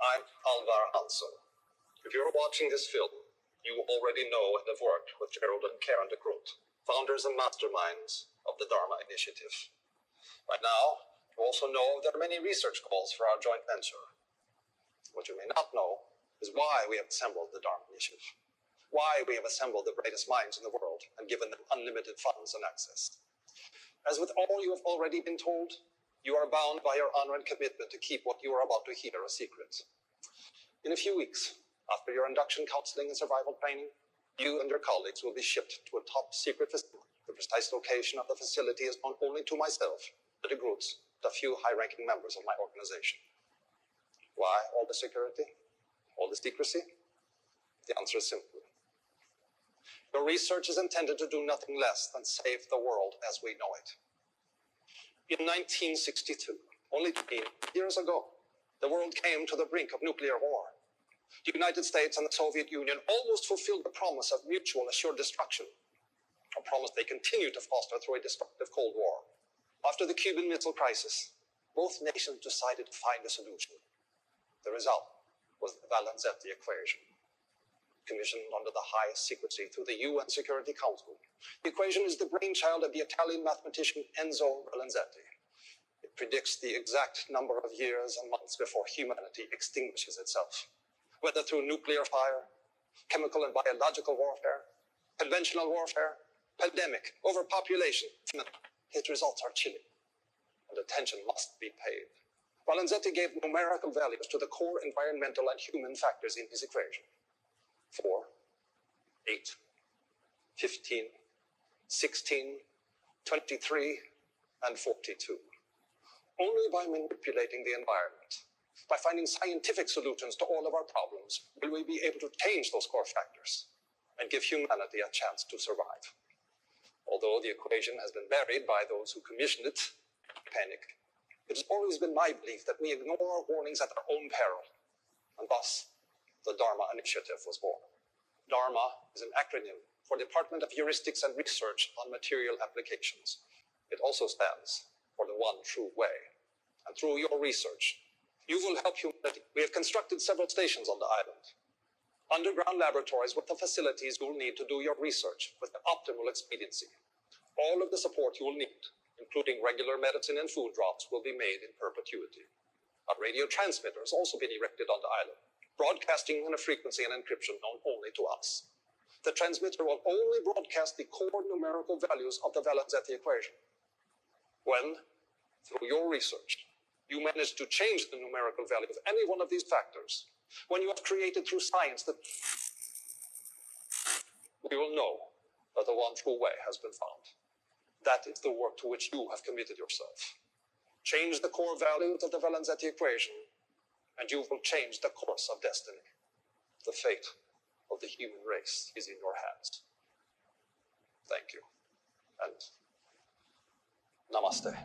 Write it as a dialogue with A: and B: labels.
A: I'm Alvar Hanso. If you're watching this film, you already know and have worked with Gerald and Karen de Groot, founders and masterminds of the Dharma Initiative. By now, you also know there are many research goals for our joint venture. What you may not know is why we have assembled the Dharma Initiative, why we have assembled the greatest minds in the world and given them unlimited funds and access. As with all you have already been told, you are bound by your honor and commitment to keep what you are about to hear a secret. In a few weeks, after your induction counseling and survival training, you and your colleagues will be shipped to a top secret facility. The precise location of the facility is known only to myself, the de Groots, and a few high-ranking members of my organization. Why all the security? All the secrecy? The answer is simple. Your research is intended to do nothing less than save the world as we know it. In 1962, only 20 years ago, the world came to the brink of nuclear war. The United States and the Soviet Union almost fulfilled the promise of mutual assured destruction, a promise they continue to foster through a destructive Cold War. After the Cuban Missile Crisis, both nations decided to find a solution. The result was the Valenzetti equation, commissioned under the highest secrecy through the UN Security Council. The equation is the brainchild of the Italian mathematician Enzo Valenzetti. It predicts the exact number of years and months before humanity extinguishes itself, whether through nuclear fire, chemical and biological warfare, conventional warfare, pandemic, overpopulation. Its results are chilling, and attention must be paid. Valenzetti gave numerical values to the core environmental and human factors in his equation. 4, 8, 15, 16, 23, and 42. Only by manipulating the environment, by finding scientific solutions to all of our problems, will we be able to change those core factors and give humanity a chance to survive. Although the equation has been buried by those who commissioned it, panic. It has always been my belief that we ignore warnings at our own peril, and thus, the Dharma Initiative was born. Dharma is an acronym for Department of Heuristics and Research on Material Applications. It also stands for the one true way. And through your research, you will help humanity. We have constructed several stations on the island, underground laboratories with the facilities you will need to do your research with the optimal expediency. All of the support you will need, including regular medicine and food drops, will be made in perpetuity. A radio transmitter has also been erected on the island, broadcasting on a frequency and encryption known only to us. The transmitter will only broadcast the core numerical values of the Valenzetti equation. When, through your research, you manage to change the numerical value of any one of these factors, when you have created through science that we will know that the one true way has been found. That is the work to which you have committed yourself. Change the core values of the Valenzetti equation, and you will change the course of destiny. The fate of the human race is in your hands. Thank you, and namaste.